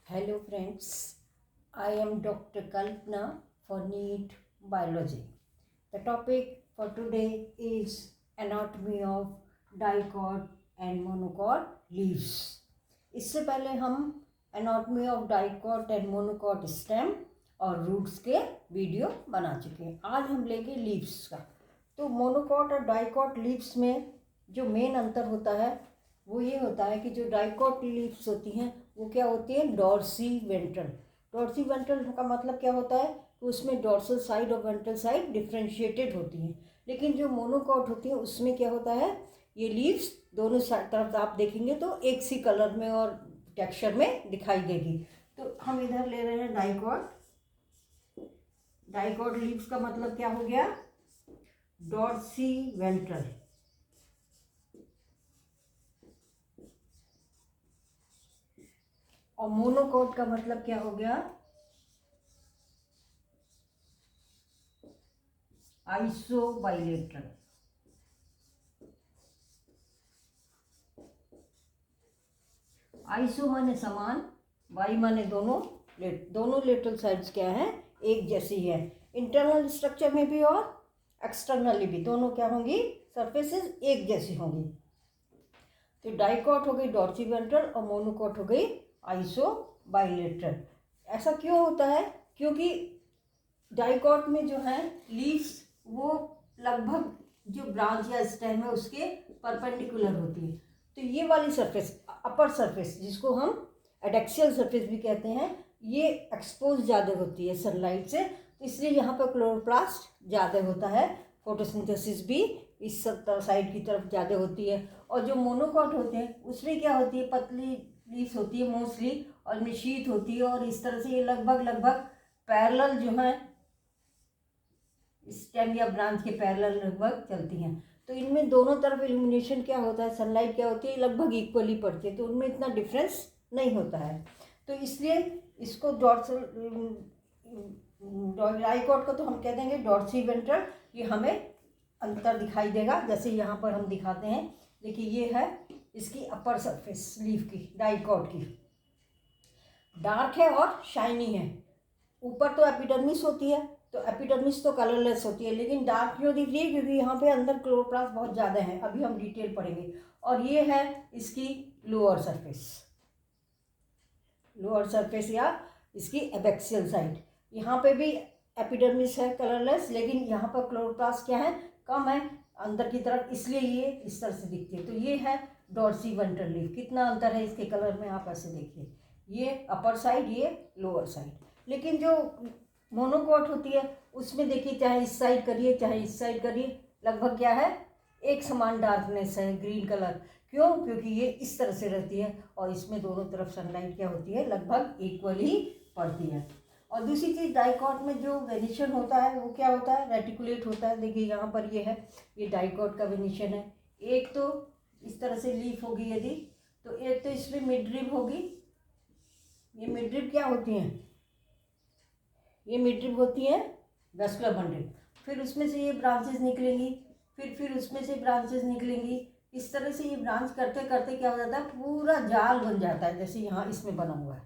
Hello friends, I am Dr. Kalpana for NEET Biology. The topic for today is anatomy of dicot and monocot leaves. इससे पहले हम anatomy of dicot and monocot stem और roots के video बना चुके हैं। आज हम लेंगे लीव्स का। तो मोनोकॉट और डाइकॉट लीव्स में जो मेन अंतर होता है वो ये होता है कि जो डाइकॉट लीव्स होती हैं वो क्या होती है, डॉर्सी वेंट्रल। डॉर्सी वेंट्रल का मतलब क्या होता है कि उसमें डॉर्सल साइड और वेंट्रल साइड डिफ्रेंशिएटेड होती हैं। लेकिन जो मोनोकॉट होती है उसमें क्या होता है, ये लीव्स दोनों तरफ आप देखेंगे तो एक सी कलर में और टेक्सचर में दिखाई देगी। तो हम इधर ले रहे हैं डाइकॉट। डाइकॉट लीव्स का मतलब क्या हो गया, डॉर्सी वेंट्रल। और मोनोकॉट का मतलब क्या हो गया, आइसोबाइलेटरल। आइसो माने समान, बाई माने दोनों, दोनों लेटरल साइड्स क्या है, एक जैसी है। इंटरनल स्ट्रक्चर में भी और एक्सटर्नली भी दोनों क्या होंगी, सरफेसेस एक जैसी होंगी। तो डाइकॉट हो गई डॉर्सी वेंट्रल और मोनोकॉट हो गई आइसोबाइलेटरल। ऐसा क्यों होता है, क्योंकि डाइकॉट में जो है लीव्स वो लगभग जो ब्रांच या स्टेम है उसके परपेंडिकुलर होती है। तो ये वाली सरफेस, अपर सरफेस जिसको हम एडेक्सियल सरफेस भी कहते हैं, ये एक्सपोज ज़्यादा होती है सनलाइट से, तो इसलिए यहाँ पर क्लोरोप्लास्ट ज़्यादा होता है। फोटोसिंथेसिस भी इस सब साइड की तरफ ज़्यादा होती है। और जो मोनोकॉट होते हैं उसमें क्या होती है, पतली लीव्स होती है मोस्टली, और में शीत होती है, और इस तरह से ये लगभग पैरेलल जो है स्टेम या ब्रांच के पैरेलल लगभग चलती हैं। तो इनमें दोनों तरफ इल्यूमिनेशन क्या होता है, सनलाइट क्या होती है, लगभग इक्वली पड़ती है, तो उनमें इतना डिफरेंस नहीं होता है। तो इसलिए इसको डॉर्सल डाइकॉट को तो हम कह देंगे डॉर्सी वेंट्रल। ये हमें अंतर दिखाई देगा, जैसे यहाँ पर हम दिखाते हैं। देखिए ये है इसकी अपर सरफेस लीफ की, डाइकॉट की डार्क है और शाइनी है। ऊपर तो एपिडर्मिस होती है, तो एपिडर्मिस तो कलरलेस होती है, लेकिन डार्क क्यों दिख रही है, क्योंकि यहाँ पे अंदर क्लोरोप्लास्ट बहुत ज़्यादा है, अभी हम डिटेल पढ़ेंगे। और ये है इसकी लोअर सरफेस, लोअर सरफेस या इसकी एबैक्सियल साइड। यहाँ पे भी एपिडर्मिस है कलरलेस, लेकिन यहाँ पर क्लोरोप्लास्ट क्या है, कम है अंदर की तरफ, इसलिए ये इस तरह से दिखती है। तो ये है डॉर्सी वेंट्रल लीफ। कितना अंतर है इसके कलर में, आप ऐसे देखिए, ये अपर साइड, ये लोअर साइड। लेकिन जो मोनोकॉट होती है उसमें देखिए, चाहे इस साइड करिए चाहे इस साइड करिए, लगभग क्या है, एक समान डार्कनेस है, ग्रीन कलर। क्यों, क्योंकि ये इस तरह से रहती है और इसमें दोनों तरफ सनलाइट क्या होती है, लगभग इक्वल ही पड़ती है। और दूसरी चीज़, डाइकॉट में जो वेनिशन होता है वो क्या होता है, रेटिकुलेट होता है। देखिए यहाँ पर ये है, ये डाइकॉट का वेनिशन है। एक तो इस तरह से लीफ होगी यदि, तो एक तो इसमें मिडरिब होगी। ये मिडरिब क्या होती हैं, ये मिडरिब होती है वेस्कुलर बंडल। फिर उसमें से ये ब्रांचेस निकलेंगी, फिर उसमें से ब्रांचेस निकलेंगी। इस तरह से ये ब्रांच करते करते क्या हो जाता है, पूरा जाल बन जाता है, जैसे यहाँ इसमें बना हुआ है।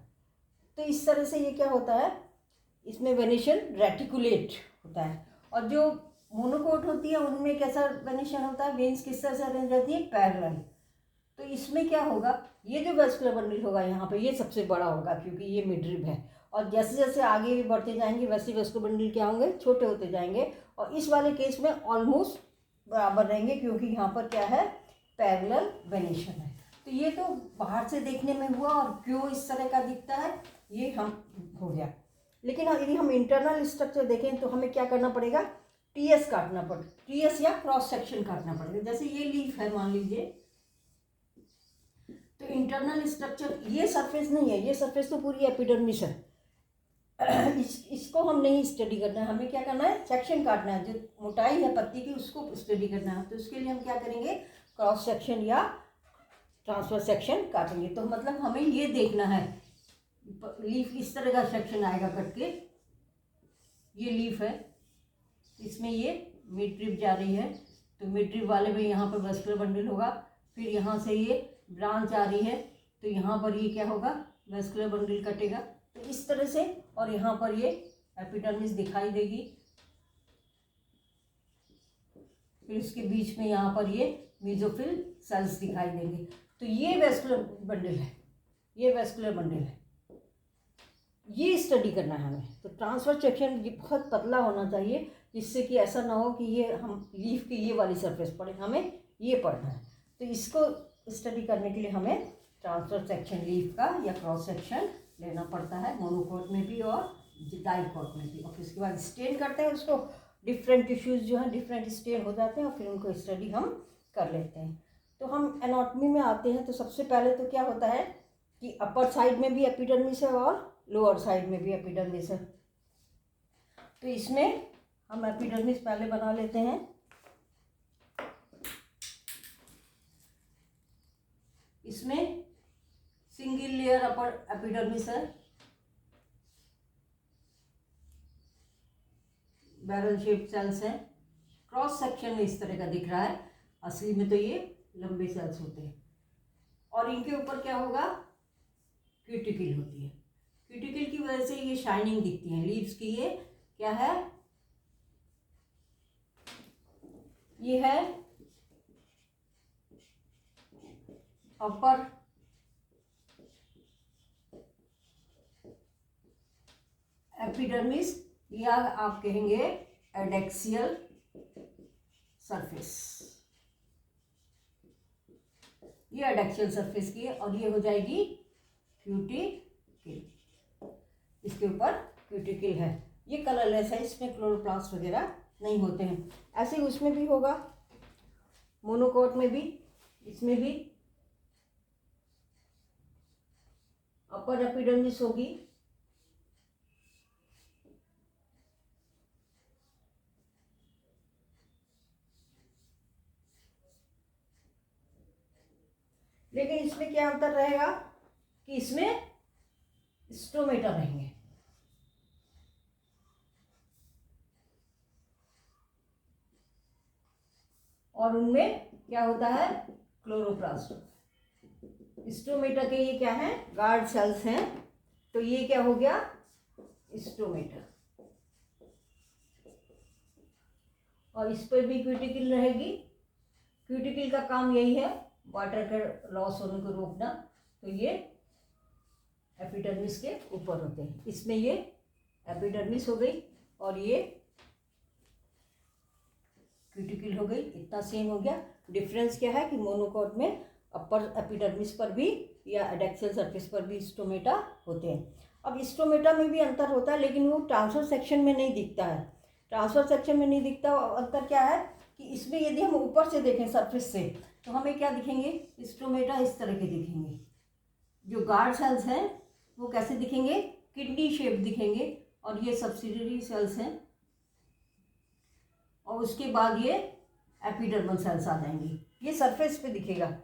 तो इस तरह से ये क्या होता है, इसमें वेनिशन रेटिकुलेट होता है। और जो मोनोकोट होती है उनमें कैसा वेनिशन होता है, वेन्स किस तरह से अरेंज रहती है, पैरेलल। तो इसमें क्या होगा, ये जो वेस्कुलर बंडल होगा यहाँ पे, ये सबसे बड़ा होगा क्योंकि ये मिडरिब है। और जैसे जैसे आगे भी बढ़ते जाएंगे वैसे वेस्कुलर बंडल क्या होंगे, छोटे होते जाएंगे। और इस वाले केस में ऑलमोस्ट बराबर रहेंगे, क्योंकि यहाँ पर क्या है, पैरेलल वेनिशन है। तो ये तो बाहर से देखने में हुआ, और क्यों इस तरह का दिखता है ये हम हो गया। लेकिन यदि हम इंटरनल स्ट्रक्चर देखें तो हमें क्या करना पड़ेगा, टीएस काटना पड़ेगा, टीएस या क्रॉस सेक्शन काटना पड़ेगा। जैसे ये लीफ है मान लीजिए, तो इंटरनल स्ट्रक्चर, ये सरफेस नहीं है, ये सरफेस तो पूरी एपिडर्मिस है। इसको हम नहीं स्टडी करना है, हमें क्या करना है, सेक्शन काटना है, जो मोटाई है पत्ती की उसको स्टडी करना है। तो उसके लिए हम क्या करेंगे, क्रॉस सेक्शन या ट्रांसफर सेक्शन काटेंगे। तो मतलब हमें ये देखना है, लीफ इस तरह का सेक्शन आएगा कट के, ये लीफ है, इसमें ये मिडरिब जा रही है, तो मिडरिब वाले में यहाँ पर वेस्कुलर बंडल होगा। फिर यहाँ से ये ब्रांच आ रही है, तो यहाँ पर ये क्या होगा, वेस्कुलर बंडल कटेगा तो इस तरह से, और यहाँ पर ये एपिडर्मिस दिखाई देगी, फिर इसके बीच में यहाँ पर ये मेसोफिल सेल्स दिखाई देंगे। तो ये वेस्कुलर बंडल है, ये वेस्कुलर बंडल है, ये स्टडी करना है हमें। तो ट्रांसवर्स सेक्शन ये बहुत पतला होना चाहिए, जिससे कि ऐसा ना हो कि ये हम लीफ की ये वाली सरफेस पढ़े, हमें ये पढ़ना है। तो इसको स्टडी करने के लिए हमें ट्रांसवर्स सेक्शन लीफ का या क्रॉस सेक्शन लेना पड़ता है, मोनोकोट में भी और डाइकोट में भी। और फिर उसके बाद स्टेन करते हैं उसको, डिफरेंट टिश्यूज़ जो हैं डिफरेंट स्टेन हो जाते हैं और फिर उनको स्टडी हम कर लेते हैं। तो हम एनाटॉमी में आते हैं। तो सबसे पहले तो क्या होता है कि अपर साइड में भी एपिडर्मिस है और लोअर साइड में भी एपिडर्मिस है। तो इसमें हम एपिडर्मिस पहले बना लेते हैं। इसमें सिंगल लेयर अपर एपिडर्मिस है, बैरल शेप सेल्स हैं। क्रॉस सेक्शन में इस तरह का दिख रहा है, असली में तो ये लंबे सेल्स होते हैं। और इनके ऊपर क्या होगा, क्यूटिकल होती है। क्यूटिकल की वजह से ये शाइनिंग दिखती है लीव्स की। ये क्या है, ये है अपर एपिडर्मिस या आप कहेंगे एडेक्सियल सरफेस। ये एडेक्सियल सरफेस की है और ये हो जाएगी क्यूटिकल। इसके ऊपर क्यूटिकल है, ये कलरलेस है, इसमें क्लोरोप्लास्ट वगैरह नहीं होते हैं। ऐसे ही उसमें भी होगा, मोनोकोट में भी, इसमें भी अपर एपिडर्मिस होगी, लेकिन इसमें क्या अंतर रहेगा कि इसमें स्टोमेटा रहेंगे और उनमें क्या होता है, क्लोरोप्लास्ट। स्टोमेटा के ये क्या है, गार्ड सेल्स हैं। तो ये क्या हो गया, स्टोमेटा। और इस पर भी क्यूटिकल रहेगी। क्यूटिकल का काम यही है वाटर का लॉस होने को रोकना। तो ये एपिडर्मिस के ऊपर होते हैं। इसमें ये एपिडर्मिस हो गई और ये क्यूटिकल हो गई। इतना सेम हो गया। डिफरेंस क्या है कि मोनोकोट में अपर एपिडर्मिस पर भी या एडेक्सियल सरफेस पर भी स्टोमेटा होते हैं। अब स्टोमेटा में भी अंतर होता है, लेकिन वो ट्रांसवर्स सेक्शन में नहीं दिखता है। ट्रांसवर्स सेक्शन में नहीं दिखता। अंतर क्या है कि इसमें यदि हम ऊपर से देखें सरफेस से, तो हमें क्या दिखेंगे, स्टोमेटा इस तरह के दिखेंगे। जो गार्ड सेल्स हैं वो कैसे दिखेंगे, किडनी शेप दिखेंगे। और ये सब्सिडियरी सेल्स हैं और उसके बाद ये एपिडर्मल सेल्स आ जाएंगी। ये सरफेस पे दिखेगा।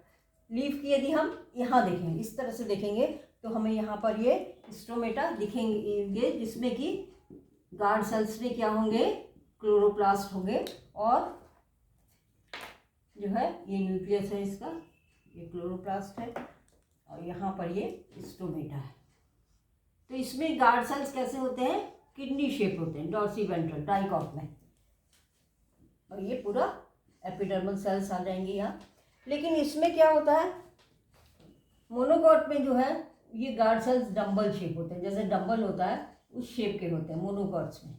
लीफ की यदि हम यहाँ देखें, इस तरह से देखेंगे, तो हमें यहाँ पर ये स्टोमेटा दिखेंगे, जिसमें कि गार्ड सेल्स में क्या होंगे, क्लोरोप्लास्ट होंगे। और जो है ये न्यूक्लियस है इसका, ये क्लोरोप्लास्ट है और यहाँ पर ये स्टोमेटा है। तो इसमें गार्ड सेल्स कैसे होते हैं, किडनी शेप होते हैं, डॉर्सीवेंट्रल डाइकॉट में। और ये पूरा एपिडर्मल सेल्स आ जाएंगे यहाँ। लेकिन इसमें क्या होता है, मोनोकोट में जो है ये गार्ड सेल्स डम्बल शेप होते हैं, जैसे डम्बल होता है उस शेप के होते हैं मोनोकोट्स में,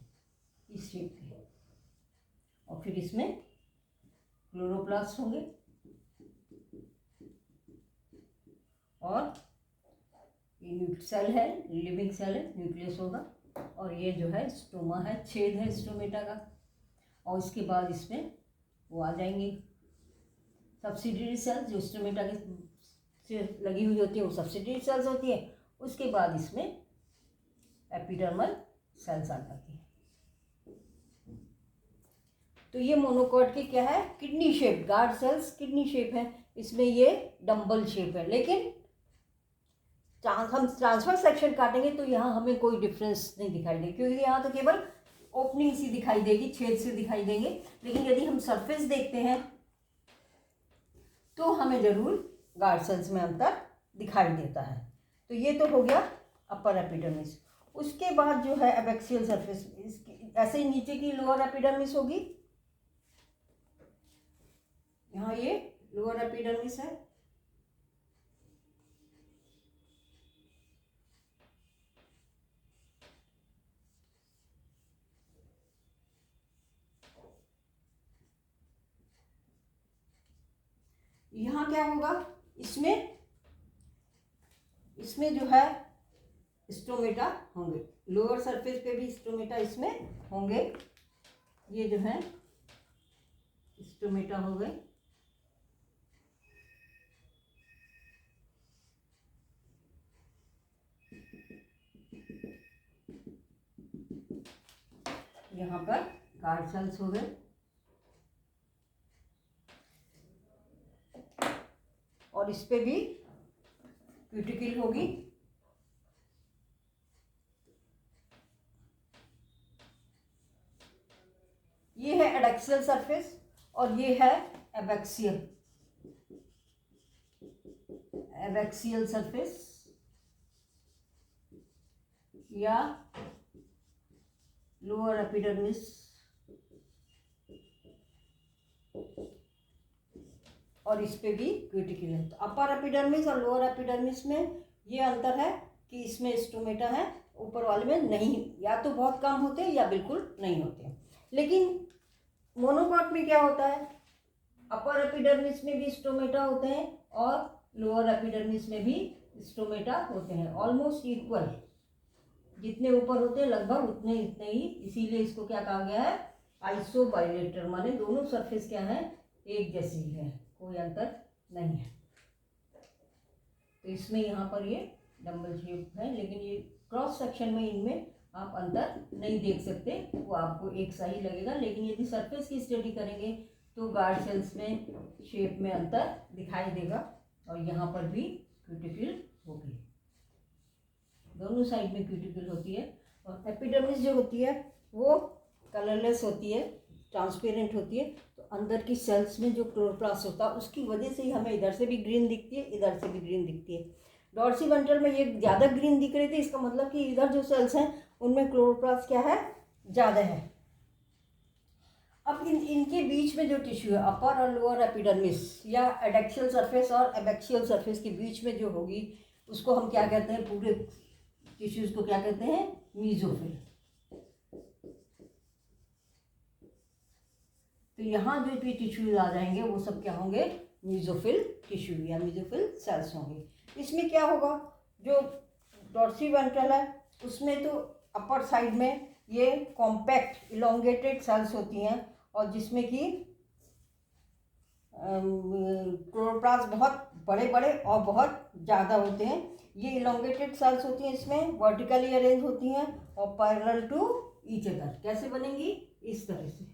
इस शेप के। और फिर इसमें क्लोरोप्लास्ट होंगे और ये सेल है, लिविंग सेल है, न्यूक्लियस होगा। और ये जो है स्टोमा है, छेद है स्टोमेटा का। और इसके बाद इसमें वो आ जाएंगे सब्सिडियरी सेल्स, जो स्टोमेटा के से लगी हुई होती है, वो सब्सिडियरी सेल्स होती है। उसके बाद इसमें एपिडर्मल सेल्स आ जाती है। तो ये मोनोकोट की क्या है, kidney shape, guard cells kidney shape है, इसमें ये डम्बल शेप है। लेकिन हम ट्रांसफर सेक्शन काटेंगे तो यहाँ हमें कोई डिफरेंस नहीं दिखाई देगी, क्योंकि यहाँ तो केवल ओपनिंग सी दिखाई देगी, छेद से दिखाई देंगे। लेकिन यदि हम सरफेस देखते हैं तो हमें जरूर गार्ड सेल्स में अंतर दिखाई देता है। तो ये तो हो गया अपर एपिडर्मिस। उसके बाद जो है एबैक्सियल सरफेस, इसकी ऐसे ही नीचे की लोअर एपिडर्मिस होगी। यहाँ ये लोअर एपिडर्मिस है, यहाँ क्या होगा, इसमें जो है स्टोमेटा होंगे, लोअर सरफेस पे भी स्टोमेटा इसमें होंगे। ये जो है स्टोमेटा हो गए। यहाँ पर गार्ड सेल्स हो गए, और इस पे भी क्यूटिकल होगी। ये है एडैक्सियल सरफेस और ये है एबैक्सियल सरफेस या लोअर एपिडर्मिस। और इस पे भी क्यूटिकल है। तो अपर एपिडर्मिस और लोअर एपिडर्मिस में ये अंतर है कि इसमें स्टोमेटा है, ऊपर वाले में नहीं, या तो बहुत कम होते हैं या बिल्कुल नहीं होते। लेकिन मोनोकॉट में क्या होता है, अपर एपिडर्मिस में भी स्टोमेटा होते हैं और लोअर एपिडर्मिस में भी स्टोमेटा होते हैं, ऑलमोस्ट इक्वल। जितने ऊपर होते हैं लगभग उतने इतने ही, इसीलिए इसको क्या कहा गया है, आइसोबाइलेटरल, माने दोनों सरफेस क्या है, एक जैसी है, कोई अंतर नहीं है। तो इसमें यहाँ पर ये डबल शेप है, लेकिन ये क्रॉस सेक्शन में इनमें आप अंतर नहीं देख सकते, वो आपको एक सा ही लगेगा। लेकिन यदि सरफेस की स्टडी करेंगे तो गार्ड सेल्स में शेप में अंतर दिखाई देगा। और यहाँ पर भी क्यूटिकल होगी, दोनों साइड में क्यूटिकल होती है। और एपिडर्मिस जो होती है वो कलरलेस होती है, ट्रांसपेरेंट होती है। तो अंदर की सेल्स में जो क्लोरोप्लास्ट होता है उसकी वजह से ही हमें इधर से भी ग्रीन दिखती है, इधर से भी ग्रीन दिखती है। डॉर्सीवेंट्रल में ये ज़्यादा ग्रीन दिख रही थी, इसका मतलब कि इधर जो सेल्स हैं उनमें क्लोरोप्लास्ट क्या है, ज़्यादा है। अब इनके बीच में जो टिश्यू है, अपर और लोअर एपिडर्मिस या एडैक्सियल सरफेस और एबैक्सियल सरफेस के बीच में जो होगी उसको हम क्या कहते हैं, पूरे टिश्यूज को क्या कहते हैं, मीजोफिल। तो यहाँ जो भी टिश्यूज आ जाएंगे वो सब क्या होंगे, मीजोफिल टिश्यू या मीजोफिल सेल्स होंगे। इसमें क्या होगा, जो डॉर्सीवेंट्रल है उसमें तो अपर साइड में ये कॉम्पैक्ट इलोंगेटेड सेल्स होती हैं, और जिसमें कि क्लोरोप्लास्ट बहुत बड़े बड़े और बहुत ज़्यादा होते हैं। ये इलोंगेटेड सेल्स होती हैं, इसमें वर्टिकली अरेंज होती हैं और पैरेलल टू ईच अदर। कैसे बनेंगी, इस तरह से।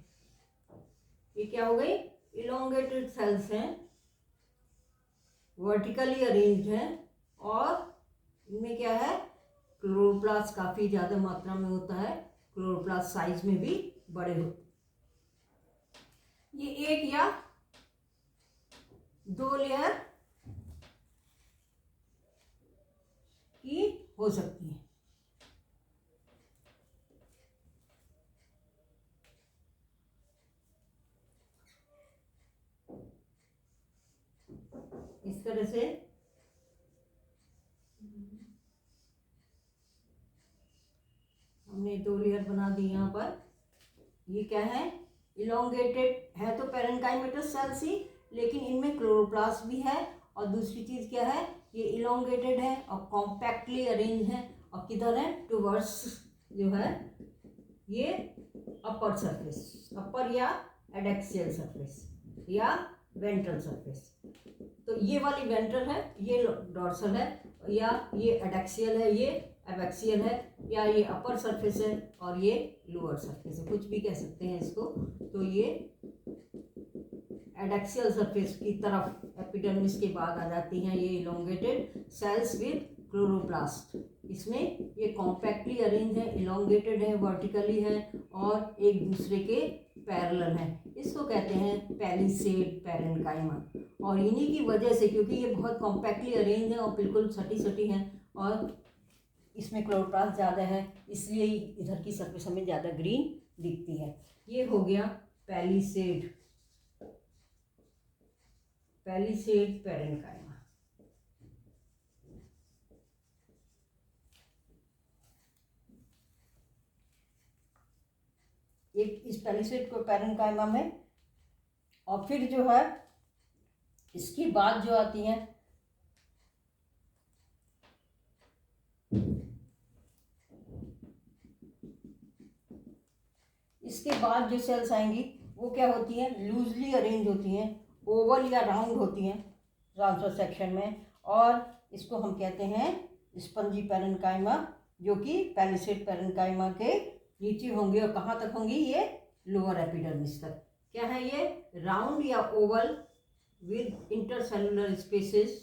ये क्या हो गई, इलोंगेटेड सेल्स हैं, वर्टिकली अरेंज्ड हैं, और इनमें क्या है, क्लोरोप्लास्ट काफ़ी ज़्यादा मात्रा में होता है, क्लोरोप्लास्ट साइज में भी बड़े होते हैं। ये एक या दो लेयर की हो सकती है। इस तरह से हमने दो लेयर बना दी। यहाँ पर ये क्या है, इलोंगेटेड है तो पैरेन्काइमेटस सेल्स ही, लेकिन इनमें क्लोरोप्लास्ट भी है। और दूसरी चीज़ क्या है, ये इलोंगेटेड है और कॉम्पैक्टली अरेंज है, और किधर है, टुवर्ड्स जो है ये अपर सरफेस, अपर या एडैक्सियल सरफेस या वेंट्रल सरफेस। तो ये वाली वेंट्रल है, ये डॉर्सल है, या ये एडैक्सियल है, ये एबैक्सियल है, या ये अपर सरफेस है और ये लोअर सरफेस है, कुछ भी कह सकते हैं इसको। तो ये एडैक्सियल सरफेस की तरफ एपिडर्मिस के बाद आ जाती हैं ये इलोंगेटेड सेल्स विद क्लोरोप्लास्ट। इसमें ये कॉम्पैक्टली अरेंज है, इलोंगेटेड है, वर्टिकली है और एक दूसरे के पैरेलल है। इसको कहते हैं पैलिसेड पैरेन्काइमा। और इन्हीं की वजह से, क्योंकि ये बहुत कॉम्पैक्टली अरेंज है और बिल्कुल सटी सटी हैं, और इसमें क्लोरोप्लास्ट ज़्यादा है, इसलिए इधर की सरफेस हमें ज़्यादा ग्रीन दिखती है। ये हो गया पैलिसेड पैरेन्काइमा। एक इस पैलिसेड को पैरेन्काइमा में, और फिर जो है इसकी बाद जो आती है इसके बाद जो सेल्स आएंगी वो क्या होती हैं, लूजली अरेंज होती हैं, ओवल या राउंड होती हैं ट्रांसवर्स सेक्शन में, और इसको हम कहते हैं स्पंजी पैरेन्काइमा, जो कि पैलिसेड पैरेन्काइमा के नीचे होंगी। और कहाँ तक होंगी, ये लोअर एपिडर्मिस तक। क्या है ये, राउंड या Oval with intercellular spaces,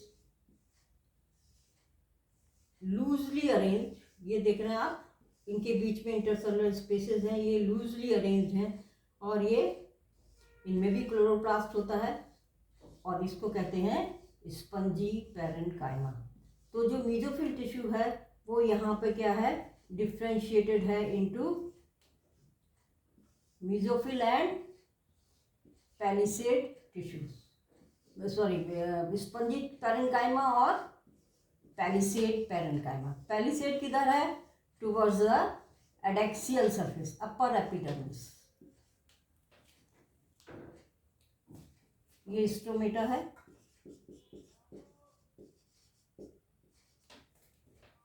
loosely arrange. ये देख रहे हैं आप, इनके बीच में इंटरसेलुलर स्पेसेस हैं, ये लूजली अरेंज हैं, और ये इनमें भी क्लोरोप्लास्ट होता है, और इसको कहते हैं स्पंजी पैरेन्काइमा। तो जो मीजोफिल टिश्यू है वो यहाँ पे क्या है, डिफ्रेंशिएटेड है into mesophyll and palisade tissues, sorry spongy parenchyma और पैलिसेड पैरेन्काइमा। पैलिसेड किधर है, towards the adaxial surface, upper epidermis. ये स्टोमेटा है,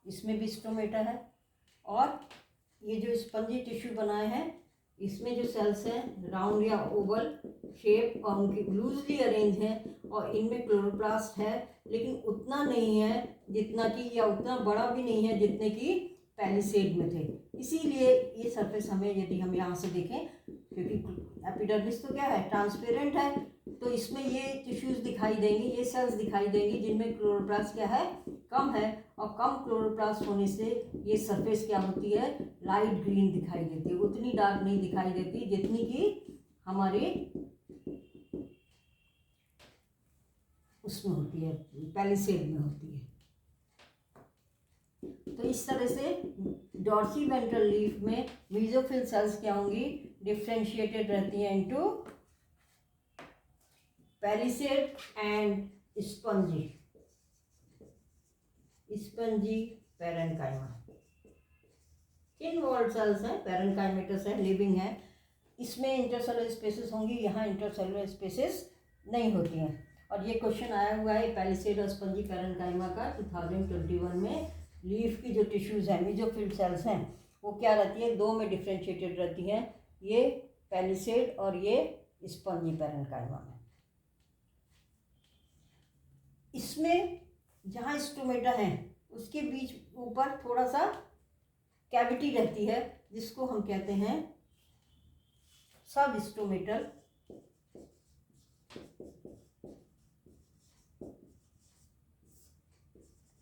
इसमें भी स्टोमेटा है, और ये जो स्पंजी टिश्यू बनाए हैं इसमें जो सेल्स हैं राउंड या ओवल शेप, और उनकी लूजली अरेंज हैं, और इनमें क्लोरोप्लास्ट है, लेकिन उतना नहीं है जितना कि, या उतना बड़ा भी नहीं है जितने कि पैलिसेड में थे। इसीलिए ये सरफेस हमें, यदि हम यहाँ से देखें, क्योंकि एपिडर्मिस तो क्या है, ट्रांसपेरेंट है, तो इसमें ये टिश्यूज दिखाई देंगी, ये सेल्स दिखाई देंगी जिनमें क्लोरोप्लास्ट क्या है, कम है, और कम क्लोरोप्लास्ट होने से ये सरफेस क्या होती है, लाइट ग्रीन दिखाई देती है, उतनी डार्क नहीं दिखाई देती जितनी कि हमारे उसमें होती है, पैलिसेड में होती है। तो इस तरह से डॉर्सी वेंट्रल लीफ में मीजोफिल सेल्स क्या होंगी, डिफ्रेंशिएटेड रहती हैं into palisade and spongy parenchyma. Involve cells हैं, पैरेन्काइमेटस है, लिविंग है, इसमें इंटरसेलुलर स्पेसेस होंगी, यहाँ इंटरसेलुलर स्पेसेस नहीं होती हैं। और ये क्वेश्चन आया हुआ है पैलिसेड और स्पंजी पैरेन्काइमा का 2021 में। लीफ की जो टिश्यूज़ हैं, मीजोफिल सेल्स हैं, वो क्या रहती है, दो में डिफ्रेंशिएटेड रहती हैं, ये पैलिसेड और ये स्पंजी पैरेन्काइमा में। इसमें जहाँ स्टोमेटा है उसके बीच ऊपर थोड़ा सा कैविटी रहती है, जिसको हम कहते हैं सब स्टोमेटल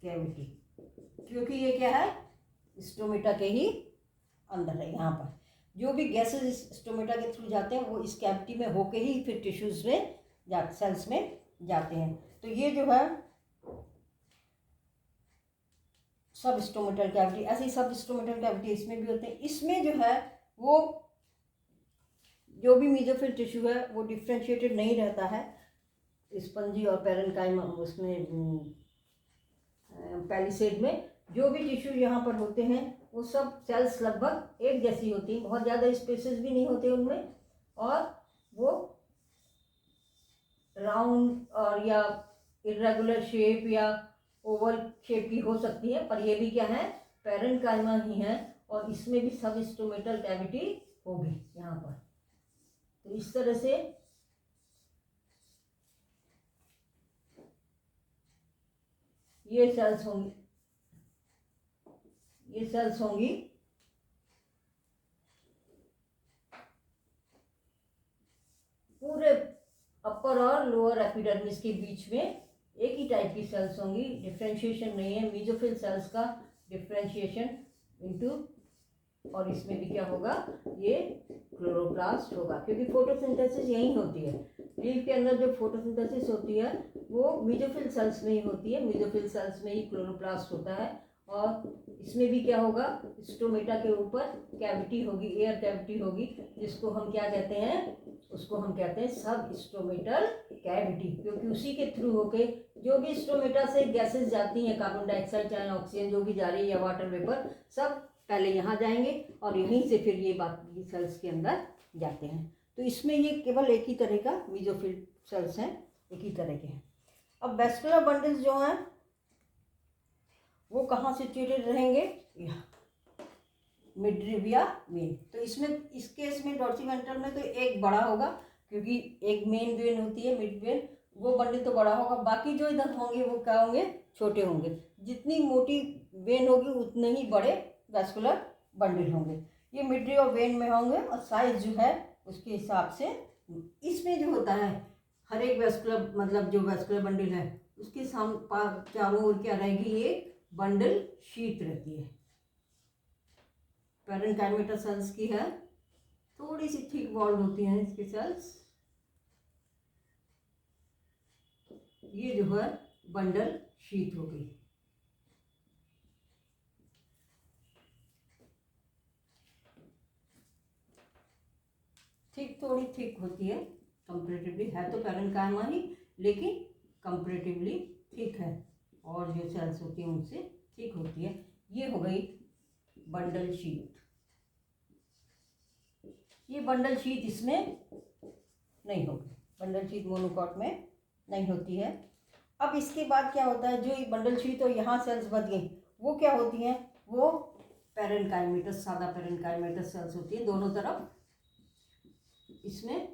कैविटी, क्योंकि ये क्या है, स्टोमेटा के ही अंदर है। यहाँ पर जो भी गैसेस स्टोमेटा के थ्रू जाते हैं वो इस कैविटी में होके ही फिर टिश्यूज में सेल्स में जाते हैं। तो ये जो है सब स्टोमेटल कैविटी, ऐसी सब स्टोमेटल कैविटी इसमें भी होते हैं। इसमें जो है वो जो भी मीजोफिल टिश्यू है वो डिफ्रेंशिएटेड नहीं रहता है, स्पंजी और पैरेन्काइमा उसमें पैलिसेड में जो भी टिश्यू यहाँ पर होते हैं वो सब सेल्स लगभग एक जैसी होती हैं, बहुत ज़्यादा स्पेसेस भी नहीं होते उनमें, और वो राउंड और या इरेगुलर शेप या ओवल शेप की हो सकती है, पर ये भी क्या है, पैरेन्काइमा ही है, और इसमें भी सब स्टोमेटल कैविटी होगी यहाँ पर। तो इस तरह से ये सेल्स होंगी, पूरे अपर और लोअर एपिडर्मिस के बीच में एक ही टाइप की सेल्स होंगी, डिफ्रेंशिएशन नहीं है। मीजोफिल सेल्स का डिफ्रेंशिएशन इनटू, और इसमें भी क्या होगा, ये क्लोरोप्लास्ट होगा, क्योंकि फोटोसिंथेसिस यही होती है। लीफ के अंदर जो फोटोसिंथेसिस होती है वो मीजोफिल सेल्स में ही होती है, मीजोफिल सेल्स में ही क्लोरोप्लास्ट होता है, और इसमें भी क्या होगा, स्टोमेटा के ऊपर कैविटी होगी, एयर कैविटी होगी, जिसको हम क्या कहते हैं, उसको हम कहते हैं सब स्टोमेटल कैविटी, क्योंकि उसी के थ्रू होके जो भी स्टोमेटा से गैसेस जाती हैं, कार्बन डाइऑक्साइड चाहे ऑक्सीजन जो भी जा रही है या वाटर वेपर, सब पहले यहाँ जाएंगे और यहीं से फिर ये बाकी सेल्स के अंदर जाते हैं। तो इसमें ये केवल एक ही तरह का मीजोफिल सेल्स हैं, एक ही तरह के हैं। अब वेस्कुलर बंडल्स जो हैं वो कहाँ सिचुएटेड रहेंगे, यहाँ मिडरिब या मेन। तो इसमें इस केस में डॉर्सीवेंट्रल में तो एक बड़ा होगा, क्योंकि एक मेन वेन होती है मिड वेन, वो बंडल तो बड़ा होगा, बाकी जो इधर होंगे वो क्या होंगे, छोटे होंगे। जितनी मोटी वेन होगी उतने ही बड़े वेस्कुलर बंडल होंगे। ये मिडरी और वेन में होंगे और साइज जो है उसके हिसाब से इसमें जो होता है, हर एक वेस्कुलर मतलब जो वेस्कुलर बंडल है उसके चारों ओर क्या रहेगी, ये बंडल शीट रहती है। पैरेन्काइमा सेल्स की है, थोड़ी सी थिक वॉल्ड होती हैं इसकी सेल्स। ये जो है बंडल शीट हो गई। थिक, थोड़ी थिक होती है कंपैरेटिवली, है तो पैरेन्काइमा ही लेकिन कंपैरेटिवली थिक है, और जो सेल्स होती हैं उनसे थिक होती है। ये हो गई बंडल शीट। ये बंडल शीट इसमें नहीं होगी, बंडल शीट मोनोकॉट में नहीं होती है। अब इसके बाद क्या होता है, जो ये बंडल शीट और यहाँ सेल्स बच गई वो क्या होती हैं, वो पैरेन्काइमेटस, सादा पैरेन्काइमेटस सेल्स होती है दोनों तरफ। इसमें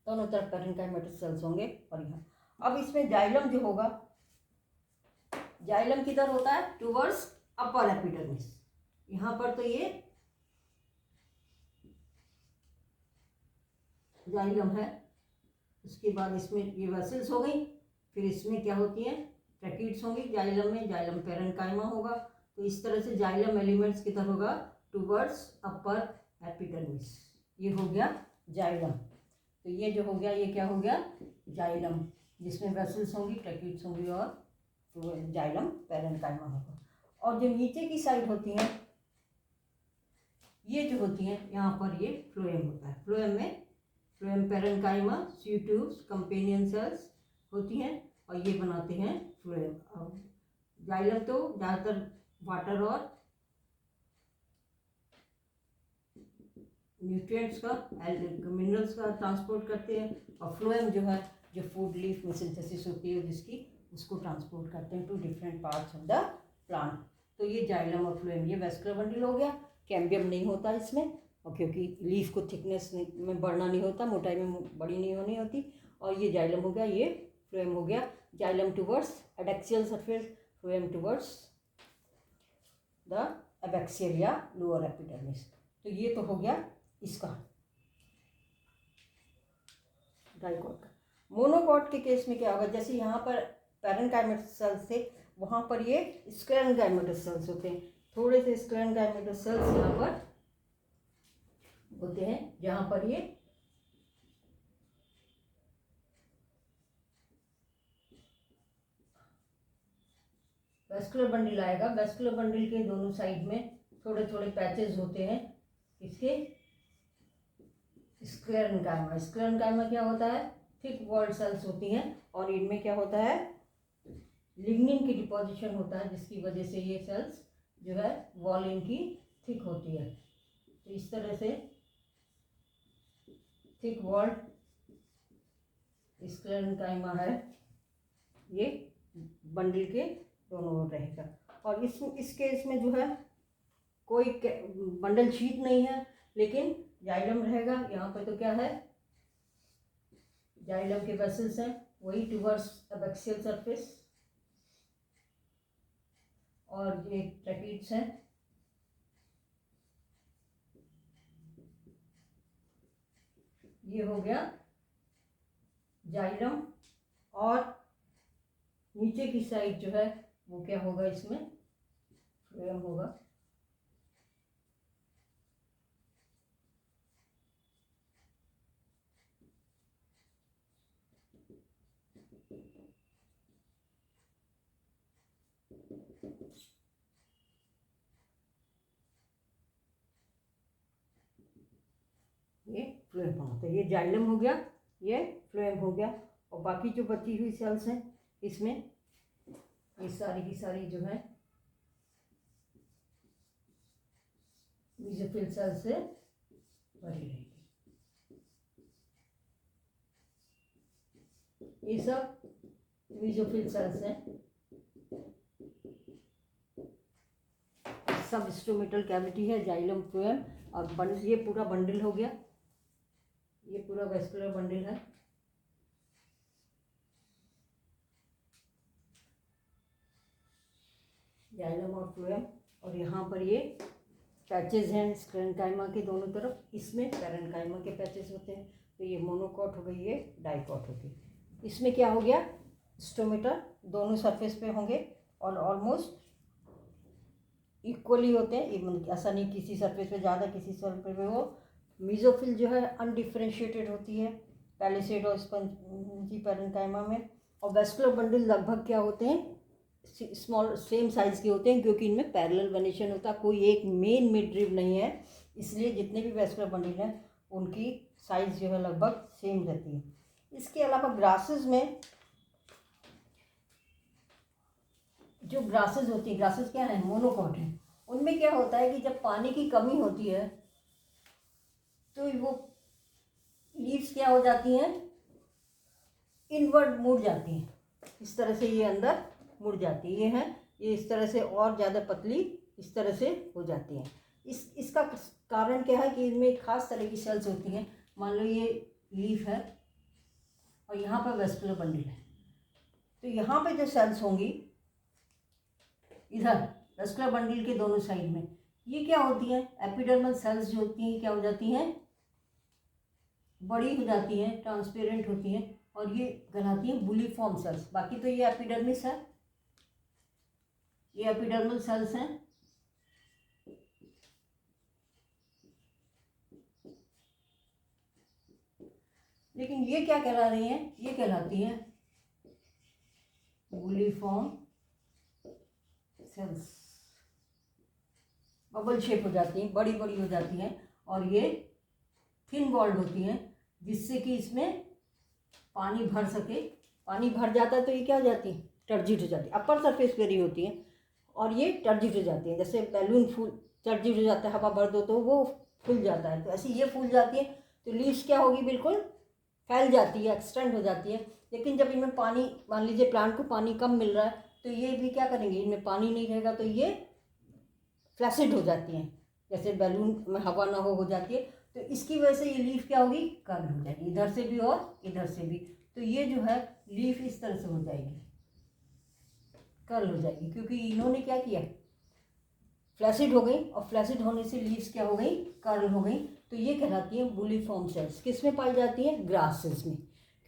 दोनों तरफ पैरेन्काइमेटस सेल्स होंगे। और यहाँ अब इसमें जाइलम जो होगा, जाइलम किधर होता है, टुवर्ड्स अपर एपिडर्मिस। यहाँ पर तो ये जाइलम है। उसके बाद इसमें ये वेसल्स हो गई, फिर इसमें क्या होती हैं, ट्रैकिड्स होंगी जाइलम में, जाइलम पैरेन्काइमा होगा। तो इस तरह से जाइलम एलिमेंट्स किधर होगा, टुवर्ड्स अपर एपिडर्मिस। ये हो गया जाइलम। तो ये जो हो गया, ये क्या हो गया, जाइलम, जिसमें वेसल्स होंगी, ट्रैकिड्स होंगी और तो जाइलम पैरेन्काइमा होगा। और जो नीचे की साइड होती हैं, ये जो होती हैं, यहाँ पर ये फ्लोएम होता है। फ्लोएम में फ्लोएम पैरेन्काइमा, सीट्यूब्स, कंपेनियन सेल्स होती हैं और ये बनाते हैं फ्लोएम। अब जाइलम तो ज़्यादातर वाटर और न्यूट्रिएंट्स का, मिनरल्स का ट्रांसपोर्ट करते हैं, और फ्लोएम जो है जो फूड लीफ में सिंथेसिस होती है जिसकी, उसको ट्रांसपोर्ट करते हैं to different parts of the plant. तो ये जाइलम और फ्लोएम, ये वेस्कुलर बंडल हो गया। कैम्बियम नहीं होता इसमें, और क्योंकि लीफ को थिकनेस में बढ़ना नहीं होता, मोटाई में बड़ी नहीं होनी होती। और ये जाइलम हो गया, ये फ्लोएम हो गया। Xylem towards adaxial surface, phloem towards the abaxial या लोअर एपिडर्मिस। तो ये तो हो गया इसका डाइकॉट का। मोनोकॉट के केस में क्या होगा, जैसे यहाँ पर पैरेन्काइमेटस सेल्स थे, वहाँ पर ये स्क्लेरेन्काइमेटस सेल्स होते हैं। थोड़े से स्क्लेरेन्काइमेटस सेल्स यहाँ पर होते हैं, जहाँ पर ये वेस्कुलर बंडल आएगा। वेस्कुलर बंडल के दोनों साइड में थोड़े थोड़े पैचेस होते हैं इसके स्क्लेरेन्काइमा। स्क्लेरेन्काइमा क्या होता है, थिक वॉल्ड सेल्स होती हैं, और इनमें क्या होता है, लिग्निन की डिपोजिशन होता है, जिसकी वजह से ये सेल्स जो है वॉल इनकी थिक होती है। तो इस तरह से थिक वॉल्ड स्क्लेरेन्काइमा है, ये बंडल के दोनों ओर रहेगा। और इस केस में जो है कोई बंडल शीट नहीं है, लेकिन जाइलम रहेगा। यहाँ पे तो क्या है, जाइलम के वेसल्स हैं, वही टुवर्ड्स एबैक्सियल सरफेस, और ये ट्रैकिड्स हैं। ये हो गया जाइलम, और नीचे की साइड जो है वो क्या होगा, इसमें फ्लोएम होगा। ये फ्लोएम होता है। ये जाइलम हो गया, ये फ्लोएम हो गया। और बाकी जो बची हुई सेल्स हैं इसमें ये सारी की सारी जो है मेसोफिल सेल से भरी रहेगी। ये सब मेसोफिल सेल्स हैं। सब स्टोमेटल कैविटी है, जाइलम, फ्लोएम। और ये पूरा बंडल हो गया, ये पूरा वेस्कुलर बंडल है। जाइलम और फ्लोएम। और यहाँ पर ये पैचेस हैं स्क्लेरेंकाइमा के दोनों तरफ। इसमें पैरेन्काइमा के पैचेस होते हैं। तो ये मोनोकॉट हो गई, ये डाइकॉट हो गई। इसमें क्या हो गया, स्टोमेटा दोनों सरफेस पे होंगे और ऑलमोस्ट इक्वली होते हैं। ये ऐसा नहीं किसी सरफेस पे ज़्यादा किसी सरफेस पे वो। मेसोफिल जो है अनडिफरेंशिएटेड होती है पैलिसेड और स्पंजी पैरेन्काइमा में। और वेस्कुलर बंडल लगभग क्या होते हैं, स्मॉल सेम साइज़ के होते हैं, क्योंकि इनमें पैरेलल वेनेशन होता है, कोई एक मेन मिडरिब नहीं है। इसलिए जितने भी वेस्कुलर बंडल हैं उनकी साइज़ जो है लगभग सेम रहती है। इसके अलावा ग्रासेस में जो ग्रासेस होती है, ग्रासेस क्या है, मोनोकॉट है। उनमें क्या होता है कि जब पानी की कमी होती है तो वो लीव्स क्या हो जाती हैं, इनवर्ड मुड़ जाती हैं। इस तरह से ये अंदर मुड़ जाती है। ये है, ये इस तरह से और ज़्यादा पतली इस तरह से हो जाती हैं। इसका कारण क्या है कि इनमें एक खास तरह की सेल्स होती हैं। मान लो ये लीफ है और यहाँ पर वेस्कुलर बंडल है, तो यहाँ पे जो सेल्स होंगी इधर वेस्कुलर बंडल के दोनों साइड में, ये क्या होती हैं, एपिडर्मल सेल्स जो होती हैं क्या हो जाती हैं, बड़ी हो जाती हैं, ट्रांसपेरेंट होती हैं और ये कहलाती हैं बुलीफॉर्म सेल्स। बाकी तो ये एपिडर्मिस है, ये एपिडर्मल सेल्स हैं। लेकिन ये क्या कहला रही हैं, ये कहलाती हैं बुलीफॉर्म सेल्स। बबल शेप हो जाती हैं, बड़ी बड़ी हो जाती हैं और ये थिन वॉल्ड होती हैं, जिससे कि इसमें पानी भर सके। पानी भर जाता है तो ये क्या हो जाती है, टर्जिट हो जाती है। अपर सरफेस पर ही होती है और ये टर्जिट हो जाती है। जैसे बैलून फूल टर्जिट हो जाता है, हवा भर दो तो वो फूल जाता है, तो ऐसे ये फूल जाती है। तो लीव्स क्या होगी, बिल्कुल फैल जाती है, एक्सटेंड हो जाती है। लेकिन जब इनमें पानी, मान लीजिए प्लांट को पानी कम मिल रहा है तो ये भी क्या करेंगे, इनमें पानी नहीं रहेगा तो ये फ्लैसिड हो जाती हैं, जैसे बैलून में हवा ना हो जाती है। तो इसकी वजह से ये लीफ क्या होगी, कर्ल हो जाएगी, इधर से भी और इधर से भी। तो ये जो है लीफ इस तरह से हो जाएगी, कर्ल हो जाएगी, क्योंकि इन्होंने क्या किया, फ्लैसिड हो गई और फ्लैसिड होने से लीव्स क्या हो गई, कर्ल हो गई। तो ये कहलाती है बुलीफॉर्म सेल्स। किस में पाई जाती है, ग्रासेस में,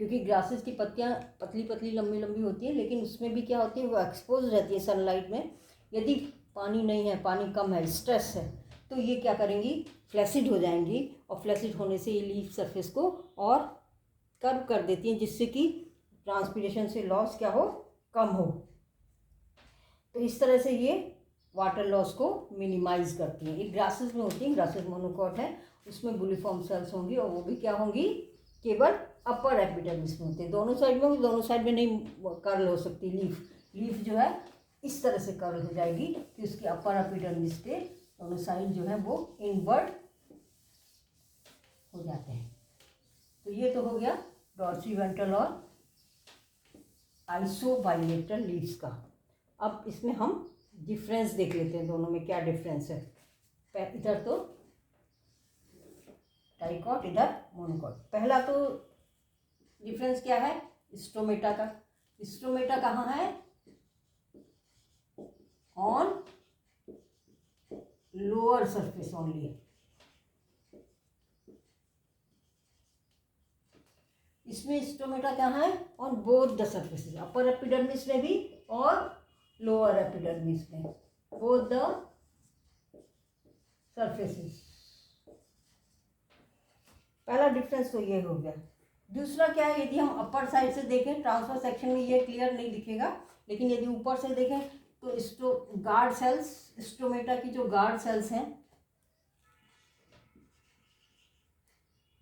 क्योंकि ग्रासेस की पत्तियां पतली पतली लंबी लंबी होती हैं, लेकिन उसमें भी क्या होती है, वो एक्सपोज रहती है सनलाइट में। यदि पानी नहीं है, पानी कम है, स्ट्रेस है, तो ये क्या करेंगी, फ्लैसिड हो जाएंगी और फ्लैसिड होने से ये लीफ सरफेस को और कर्व कर देती हैं, जिससे कि ट्रांसपिरेशन से लॉस क्या हो, कम हो। तो इस तरह से ये वाटर लॉस को मिनिमाइज करती हैं। ये ग्रासेस में होती हैं, ग्रासेस मोनोकॉट है, उसमें बुलीफॉर्म सेल्स होंगी और वो भी क्या होंगी, केवल अपर एपिडर्मिस में होते हैं। दोनों साइड में, दोनों साइड में नहीं कर्ल हो सकती लीफ। लीफ जो है इस तरह से कर्ल हो जाएगी कि उसके अपर एपिडर्मिस के दोनों साइड जो है वो इनवर्ड हो जाते हैं। तो ये तो हो गया डॉर्सीवेंट्रल और आइसोबाइलेटरल लीव्स का। अब इसमें हम डिफरेंस देख लेते हैं, दोनों में क्या डिफरेंस है। इधर तो डाइकॉट, इधर मोनोकॉट। पहला तो डिफरेंस क्या है, स्टोमेटा का। स्टोमेटा कहाँ है, ऑन लोअर सरफेस ओनली। इसमें स्टोमेटा कहाँ है, on both the surfaces, upper epidermis में भी और लोअर एपिडर्मिस में, बोथ द सरफेसेस। पहला डिफरेंस तो ये हो गया। दूसरा क्या है, यदि हम अपर साइड से देखें, ट्रांसफर सेक्शन में ये क्लियर नहीं दिखेगा, लेकिन यदि ऊपर से देखें तो गार्ड सेल्स, स्टोमेटा की जो गार्ड सेल्स हैं,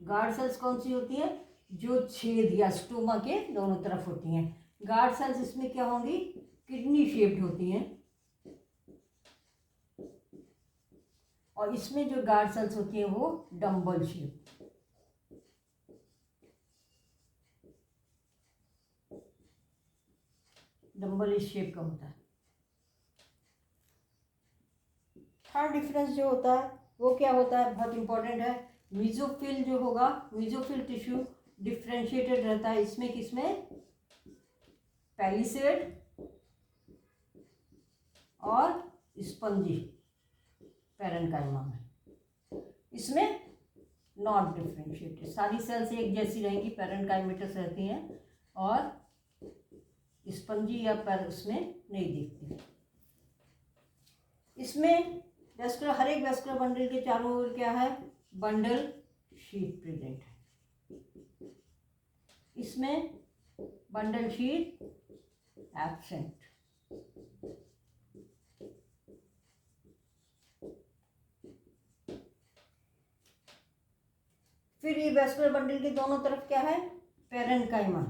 गार्ड सेल्स कौन सी होती है, जो छेद या स्टोमा के दोनों तरफ होती हैं। गार्ड सेल्स इसमें क्या होंगी, किडनी शेप्ड होती हैं, और इसमें जो गार्ड सेल्स होती हैं वो डम्बल शेप, डम्बल इस शेप का होता है। थर्ड डिफरेंस जो होता है वो क्या होता है, बहुत इंपॉर्टेंट है। मीजोफिल जो होगा, मीजोफिल टिश्यू डिफ्रेंशिएटेड रहता है इसमें, किसमें, पैलिसेड और स्पंजी पैरेन्काइमा में। इसमें नॉट डिफ्रेंशिएटेड, सारी सेल्स एक जैसी रहेंगी, पैरेन्काइमेटस रहती हैं, और स्पंजी या उसमें नहीं दिखती। इसमें वेस्कुलर, हर एक वेस्कुलर बंडल के चारों ओर क्या है, बंडल शीट प्रेजेंट है। इसमें बंडल शीट एब्सेंट। फिर ये वेस्कुलर बंडल के दोनों तरफ क्या है, parenchyma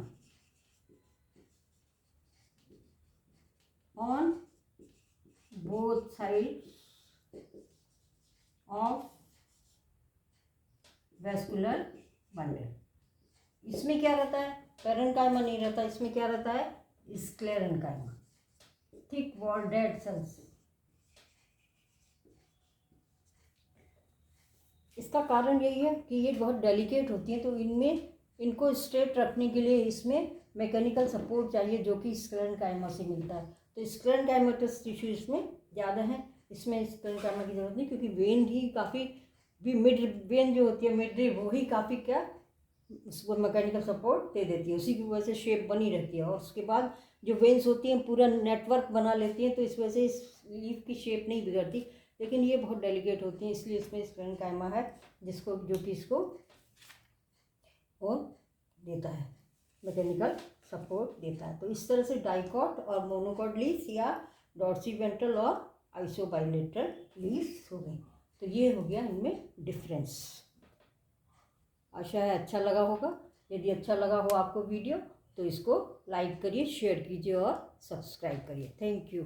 on both sides of vascular bundle। इसमें क्या रहता है, पैरेन्काइमा नहीं रहता, इसमें क्या रहता है, sclerenchyma, thick wall dead cells. इसका कारण यही है कि ये बहुत डेलिकेट होती हैं, तो इनमें इनको स्ट्रेट रखने के लिए इसमें मैकेनिकल सपोर्ट चाहिए, जो कि स्क्लेरेन्काइमा से मिलता है। तो स्क्लेरेन्काइमेटस टिश्यू इसमें ज़्यादा है, इसमें स्क्लेरेन्काइमा की जरूरत नहीं, क्योंकि वेन ही काफ़ी भी मिड वेन जो होती है मिड, वो ही काफ़ी क्या उसको मैकेनिकल सपोर्ट दे देती है, उसी की वजह से शेप बनी रहती है। और उसके बाद जो वेन्स होती हैं पूरा नेटवर्क बना लेती हैं, तो इस वजह से इस लीफ की शेप नहीं बिगड़ती। लेकिन ये बहुत डेलिकेट होती हैं, इसलिए इसमें स्क्लेरेन्काइमा है, जिसको जो कि इसको वो देता है, मैकेनिकल सपोर्ट देता है। तो इस तरह से डाइकॉट और मोनोकॉट लीव्स या डॉर्सीवेंट्रल और आइसोबाइलेटरल लीव्स हो गई। तो ये हो गया इनमें डिफरेंस। आशा है अच्छा लगा होगा। यदि अच्छा लगा हो आपको वीडियो तो इसको लाइक करिए, शेयर कीजिए और सब्सक्राइब करिए। Thank you.